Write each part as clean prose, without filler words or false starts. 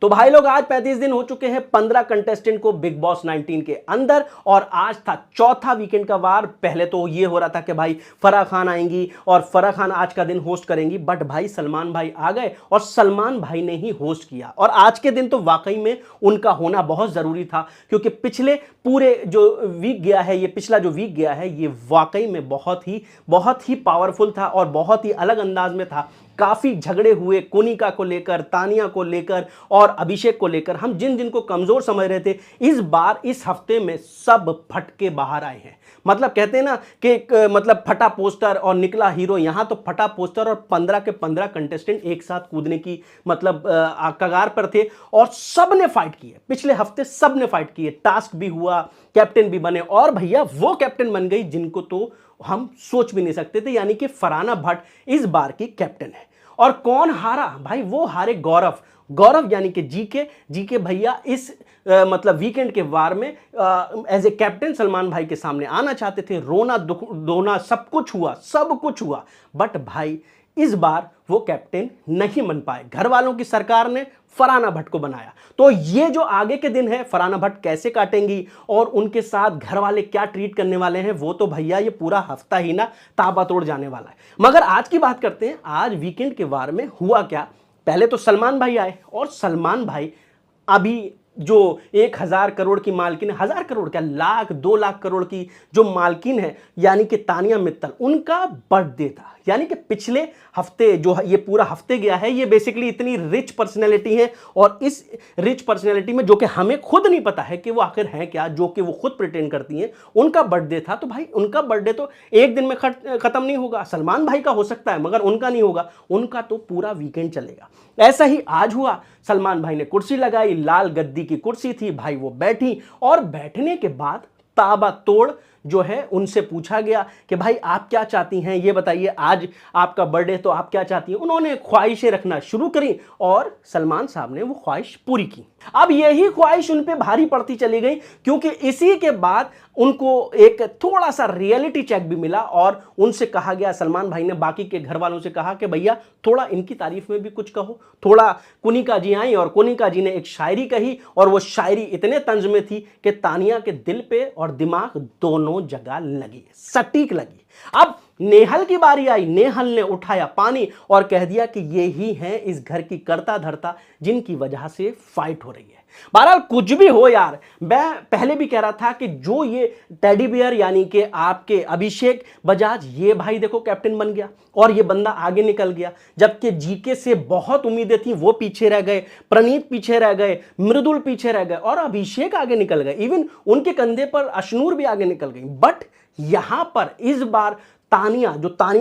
तो भाई लोग आज 35 दिन हो चुके हैं 15 कंटेस्टेंट को बिग बॉस 19 के अंदर, और आज था चौथा वीकेंड का वार। पहले तो ये हो रहा था कि भाई फराह खान आएंगी और फराह खान आज का दिन होस्ट करेंगी, बट भाई सलमान भाई आ गए और सलमान भाई ने ही होस्ट किया। और आज के दिन तो वाकई में उनका होना बहुत जरूरी था, क्योंकि पिछले पूरे जो वीक गया है, ये पिछला जो वीक गया है, ये वाकई में बहुत ही पावरफुल था और बहुत ही अलग अंदाज में था। काफी झगड़े हुए कोनिका को लेकर, तानिया को लेकर और अभिषेक को लेकर। हम जिन जिन को कमजोर समझ रहे थे, इस बार इस हफ्ते में सब फट के बाहर आए हैं। मतलब कहते हैं ना कि मतलब फटा पोस्टर और निकला हीरो। यहां तो फटा पोस्टर और 15 के 15 कंटेस्टेंट एक साथ कूदने की मतलब कगार पर थे और सब ने फाइट किए। पिछले हफ्ते सब ने फाइट किए, टास्क भी हुआ, कैप्टन भी बने, और भैया वो कैप्टन बन गई जिनको तो हम सोच भी नहीं सकते थे, यानी कि फरहाना भट्ट इस बार की कैप्टन है। और कौन हारा भाई? वो हारे गौरव यानी कि जीके भैया इस मतलब वीकेंड के वार में एज ए कैप्टन सलमान भाई के सामने आना चाहते थे। रोना धोना सब कुछ हुआ, बट भाई इस बार वो कैप्टन नहीं बन पाए। घर वालों की सरकार ने फरहाना भट्ट को बनाया। तो ये जो आगे के दिन है, फरहाना भट्ट कैसे काटेंगी और उनके साथ घर वाले क्या ट्रीट करने वाले हैं, वो तो भैया ये पूरा हफ्ता ही ना ताबड़तोड़ जाने वाला है। मगर आज की बात करते हैं, आज वीकेंड के वार में हुआ क्या। पहले तो सलमान भाई आए, और सलमान भाई अभी जो 1000 करोड़ की मालकिन, 1000 करोड़ क्या, लाख 2 लाख करोड़ की जो मालकिन है, यानी कि तानिया मित्तल, उनका बर्थडे था। यानी कि पिछले हफ्ते जो ये पूरा हफ्ते गया है, ये बेसिकली इतनी रिच पर्सनैलिटी है, और इस रिच पर्सनैलिटी में जो कि हमें खुद नहीं पता है कि वो आखिर है क्या, जो कि वो खुद प्रिटेंड करती हैं, उनका बर्थडे था। तो भाई उनका बर्थडे तो एक दिन में खत्म नहीं होगा। सलमान भाई का हो सकता है मगर उनका नहीं होगा, उनका तो पूरा वीकेंड चलेगा। ऐसा ही आज हुआ। सलमान भाई ने कुर्सी लगाई, लाल गद्दी की कुर्सी थी भाई, वो बैठी, और बैठने के बाद ताबड़तोड़ जो है उनसे पूछा गया कि भाई आप क्या चाहती हैं, ये बताइए, आज आपका बर्थडे, तो आप क्या चाहती हैं। उन्होंने ख्वाहिशें रखना शुरू करी और सलमान साहब ने वो ख्वाहिश पूरी की। अब यही ख्वाहिश उन पे भारी पड़ती चली गई, क्योंकि इसी के बाद उनको एक थोड़ा सा रियलिटी चेक भी मिला, और उनसे कहा गया, सलमान भाई ने बाकी के घर वालों से कहा कि भैया थोड़ा इनकी तारीफ में भी कुछ कहो। थोड़ा कुनिका जी आई और कुनिका जी ने एक शायरी कही, और वो शायरी इतने तंज में थी कि तानिया के दिल पे और दिमाग दोनों जगह लगी, सटीक लगी। अब नेहल की बारी आई। नेहल ने उठाया पानी और कह दिया कि ये ही है इस घर की कर्ता धर्ता, जिनकी वजह से फाइट हो रही है। बहरहाल कुछ भी हो यार, मैं पहले भी कह रहा था कि जो ये टेडी बियर यानी कि आपके अभिषेक बजाज, ये भाई देखो कैप्टन बन गया और ये बंदा आगे निकल गया। जबकि जीके से बहुत उम्मीदें थी, वो पीछे रह गए, प्रणीत पीछे रह गए, मृदुल पीछे रह गए, और अभिषेक आगे निकल गए। इवन उनके कंधे पर अशनूर भी आगे निकल गई। बट यहां पर इस बार तानिया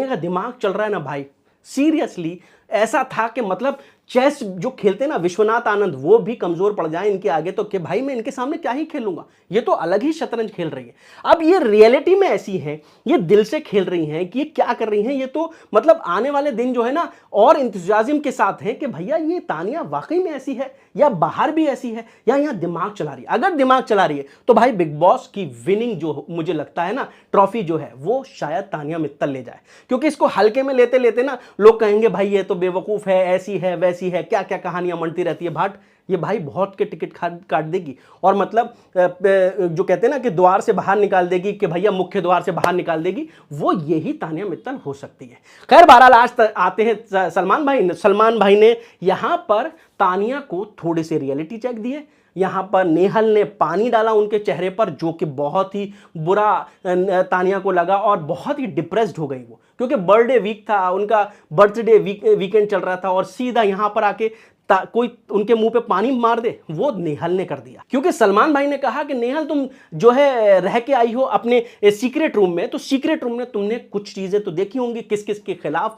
का दिमाग चल रहा है ना भाई, सीरियसली ऐसा था कि मतलब चेस जो खेलते हैं ना विश्वनाथ आनंद, वो भी कमजोर पड़ जाए इनके आगे, तो कि भाई मैं इनके सामने क्या ही खेलूंगा, ये तो अलग ही शतरंज खेल रही है। अब ये रियलिटी में ऐसी है, ये दिल से खेल रही हैं कि ये क्या कर रही हैं, ये तो मतलब आने वाले दिन जो है ना और इंतजाजिम के साथ हैं कि भैया ये तानिया वाकई में ऐसी है, या बाहर भी ऐसी है, या यहां दिमाग चला रही है। अगर दिमाग चला रही है तो भाई बिग बॉस की विनिंग जो मुझे लगता है ना ट्रॉफी जो है, वो शायद तानिया मित्तल ले जाए। क्योंकि इसको हल्के में लेते लेते ना लोग कहेंगे भाई ये तो बेवकूफ है, ऐसी है वैसी है, क्या क्या कहानियां मनती रहती है भाट। ये भाई बहुत के टिकट काट देगी, और मतलब जो कहते हैं ना कि द्वार से बाहर निकाल देगी, कि भैया मुख्य द्वार से बाहर निकाल देगी, वो यही तानिया मित्तल हो सकती है। खैर बहरहाल आज आते हैं सलमान भाई ने यहां पर तानिया को थोड़े से रियलिटी चेक दिए। यहां पर नेहल ने पानी डाला उनके चेहरे पर, जो कि बहुत ही बुरा तानिया को लगा और बहुत ही डिप्रेस्ड हो गई वो, क्योंकि बर्थडे वीक था उनका, बर्थडे वीकेंड चल रहा था, और सीधा यहां पर आके कोई उनके मुंह पे पानी मार दे, वो नेहल ने कर दिया। क्योंकि सलमान भाई ने कहा कि नेहल तुम जो है रह के आई हो अपने सीक्रेट रूम में, तो सीक्रेट रूम में तुमने कुछ चीजें तो देखी होंगी, किस किस के खिलाफ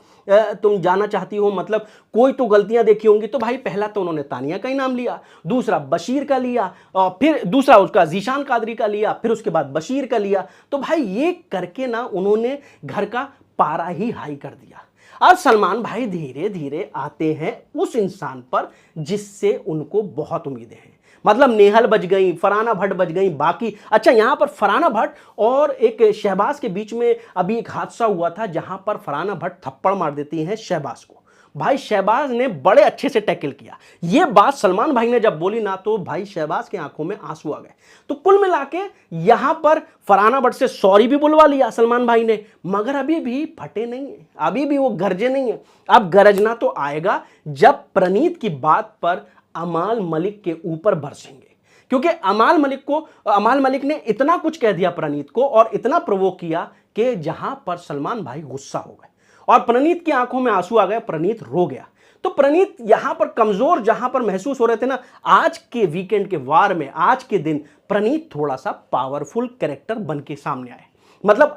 तुम जाना चाहती हो, मतलब कोई तो गलतियां देखी होंगी। तो भाई पहला तो उन्होंने तानिया का ही नाम लिया, दूसरा बशीर का लिया, और फिर दूसरा उसका जीशान कादरी का लिया, फिर उसके बाद बशीर का लिया। तो भाई ये करके ना उन्होंने घर का पारा ही हाई कर दिया। अब सलमान भाई धीरे धीरे आते हैं उस इंसान पर जिससे उनको बहुत उम्मीदें हैं। मतलब नेहल बच गई, फरहाना भट्ट बच गई, बाकी अच्छा यहां पर फरहाना भट्ट और एक शहबाज के बीच में अभी एक हादसा हुआ था, जहां पर फरहाना भट्ट थप्पड़ मार देती हैं शहबाज को। भाई शहबाज ने बड़े अच्छे से टैकल किया। ये बात सलमान भाई ने जब बोली ना तो भाई शहबाज की आंखों में आंसू आ गए। तो कुल मिला के यहां पर फरहाना भट्ट से सॉरी भी बुलवा लिया सलमान भाई ने, मगर अभी भी फटे नहीं है, अभी भी वो गरजे नहीं है। अब गरजना तो आएगा जब प्रणीत की बात पर अमाल मलिक के ऊपर बरसेंगे, क्योंकि अमाल मलिक ने इतना कुछ कह दिया प्रणीत को और इतना प्रोवोक किया कि जहां पर सलमान भाई गुस्सा हो गए और प्रणीत की आंखों में आंसू आ गए, प्रणीत रो गया। तो प्रणीत यहां पर कमजोर जहां पर महसूस हो रहे थे ना, आज के वीकेंड के वार में, आज के दिन प्रणीत थोड़ा सा पावरफुल कैरेक्टर बन के सामने आए। मतलब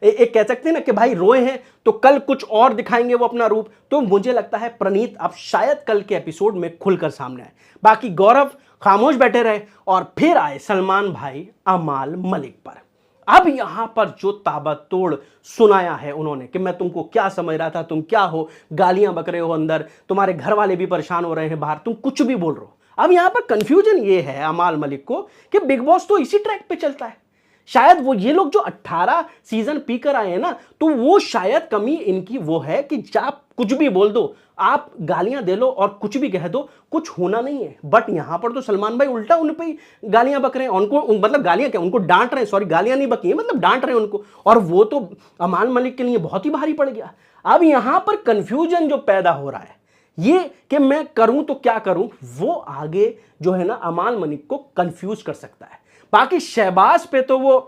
एक कह सकते हैं ना कि भाई रोए हैं तो कल कुछ और दिखाएंगे वो अपना रूप। तो मुझे लगता है प्रणीत अब शायद कल के एपिसोड में खुलकर सामने आए। बाकी गौरव खामोश बैठे रहे और फिर आए सलमान भाई अमाल मलिक पर। अब यहां पर जो ताबड़तोड़ सुनाया है उन्होंने कि मैं तुमको क्या समझ रहा था, तुम क्या हो, गालियां बक रहे हो अंदर, तुम्हारे घर वाले भी परेशान हो रहे हैं बाहर, तुम कुछ भी बोल रहे हो। अब यहां पर कंफ्यूजन ये है अमाल मलिक को कि बिग बॉस तो इसी ट्रैक पे चलता है। शायद वो ये लोग जो 18 सीजन पी कर आए हैं ना, तो वो शायद कमी इनकी वो है कि आप कुछ भी बोल दो, आप गालियां दे लो और कुछ भी कह दो, कुछ होना नहीं है। बट यहां पर तो सलमान भाई उल्टा उन पे ही गालियां बक रहे हैं, उनको मतलब गालियां क्या, उनको डांट रहे हैं, सॉरी गालियां नहीं बकी है, मतलब डांट रहे हैं उनको। और वो तो अमाल मलिक के लिए बहुत ही भारी पड़ गया। अब यहां पर कंफ्यूजन जो पैदा हो रहा है ये कि मैं करूं तो क्या करूं, वो आगे जो है ना अमाल मलिक को कंफ्यूज कर सकता है। बाकी शहबाज पे तो वो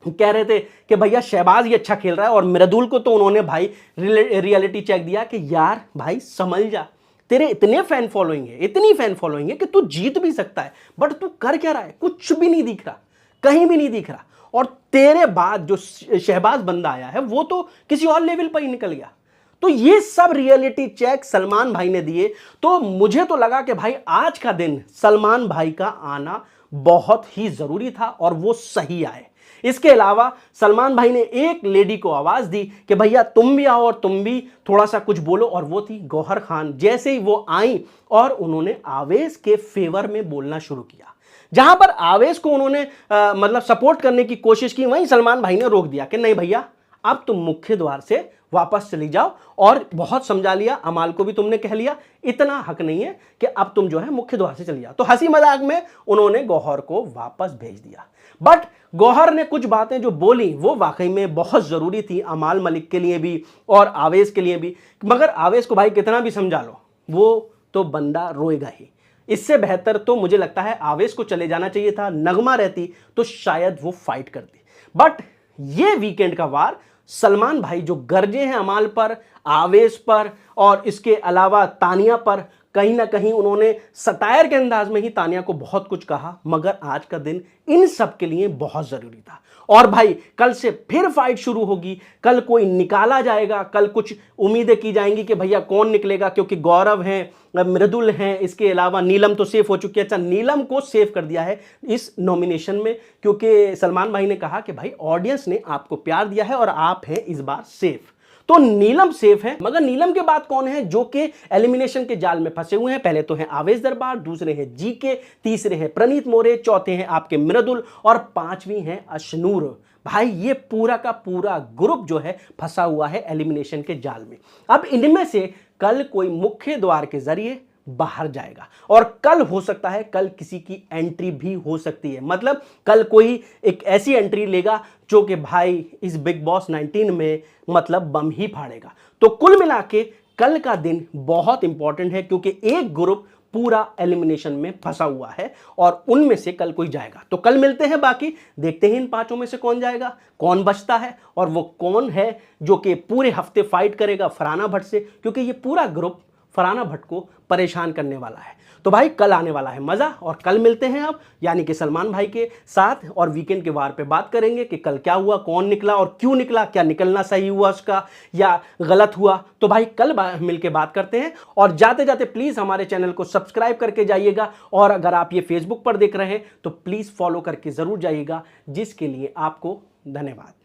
कह रहे थे कि भैया शहबाज ये अच्छा खेल रहा है, और मृदुल को तो उन्होंने भाई रियलिटी चेक दिया कि यार भाई समझ जा, तेरे इतने फैन फॉलोइंग है, इतनी फैन फॉलोइंग है कि तू जीत भी सकता है, बट तू कर क्या रहा है, कुछ भी नहीं दिख रहा, कहीं भी नहीं दिख रहा। और तेरे बाद जो शहबाज बंदा आया है वो तो किसी और लेवल पर ही निकल गया। तो ये सब रियलिटी चेक सलमान भाई ने दिए। तो मुझे तो लगा कि भाई आज का दिन सलमान भाई का आना बहुत ही जरूरी था और वो सही आए। इसके अलावा सलमान भाई ने एक लेडी को आवाज दी कि भैया तुम भी आओ और तुम भी थोड़ा सा कुछ बोलो, और वो थी गौहर खान। जैसे ही वो आई और उन्होंने आवेश के फेवर में बोलना शुरू किया, जहां पर आवेश को उन्होंने मतलब सपोर्ट करने की कोशिश की, वहीं सलमान भाई ने रोक दिया कि नहीं भैया अब तुम मुख्य द्वार से वापस चली जाओ, और बहुत समझा लिया, अमाल को भी तुमने कह लिया, इतना हक नहीं है कि अब तुम जो है मुख्य द्वार से चली जाओ। तो हंसी मजाक में उन्होंने गौहर को वापस भेज दिया। बट गौहर ने कुछ बातें जो बोली वो वाकई में बहुत जरूरी थी, अमाल मलिक के लिए भी और आवेश के लिए भी। मगर आवेश को भाई कितना भी समझा लो, वो तो बंदा रोएगा ही। इससे बेहतर तो मुझे लगता है आवेश को चले जाना चाहिए था, नगमा रहती तो शायद वो फाइट करती। बट ये वीकेंड का वार सलमान भाई जो गरजे हैं अमाल पर, आवेश पर और इसके अलावा तानिया पर, कहीं ना कहीं उन्होंने सटायर के अंदाज में ही तानिया को बहुत कुछ कहा, मगर आज का दिन इन सब के लिए बहुत जरूरी था। और भाई कल से फिर फाइट शुरू होगी, कल कोई निकाला जाएगा, कल कुछ उम्मीदें की जाएंगी कि भैया कौन निकलेगा, क्योंकि गौरव हैं, मृदुल हैं, इसके अलावा नीलम तो सेफ हो चुकी है। अच्छा, नीलम को सेव कर दिया है इस नॉमिनेशन में, क्योंकि सलमान भाई ने कहा कि भाई ऑडियंस ने आपको प्यार दिया है और आप हैं इस बार सेफ। तो नीलम सेफ है। मगर नीलम के बाद कौन है जो कि एलिमिनेशन के जाल में फंसे हुए हैं? पहले तो है आवेश दरबार, दूसरे हैं जीके, तीसरे हैं प्रणीत मोरे, चौथे हैं आपके मृदुल और पांचवी हैं अशनूर। भाई ये पूरा का पूरा ग्रुप जो है फंसा हुआ है एलिमिनेशन के जाल में। अब इनमें से कल कोई मुख्य द्वार के जरिए बाहर जाएगा, और कल हो सकता है कल किसी की एंट्री भी हो सकती है। मतलब कल कोई एक ऐसी एंट्री लेगा जो कि भाई इस बिग बॉस 19 में मतलब बम ही फाड़ेगा। तो कुल मिला के कल का दिन बहुत इंपॉर्टेंट है, क्योंकि एक ग्रुप पूरा एलिमिनेशन में फंसा हुआ है और उनमें से कल कोई जाएगा। तो कल मिलते हैं, बाकी देखते हैं इन पांचों में से कौन जाएगा, कौन बचता है, और वो कौन है जो कि पूरे हफ्ते फाइट करेगा फरहाना भट्ट से, क्योंकि ये पूरा ग्रुप फरहाना भट्ट को परेशान करने वाला है। तो भाई कल आने वाला है मजा, और कल मिलते हैं अब यानी कि सलमान भाई के साथ, और वीकेंड के वार पे बात करेंगे कि कल क्या हुआ, कौन निकला और क्यों निकला, क्या निकलना सही हुआ उसका या गलत हुआ। तो भाई कल मिलके बात करते हैं। और जाते जाते प्लीज हमारे चैनल को सब्सक्राइब करके जाइएगा, और अगर आप ये फेसबुक पर देख रहे हैं तो प्लीज फॉलो करके जरूर जाइएगा, जिसके लिए आपको धन्यवाद।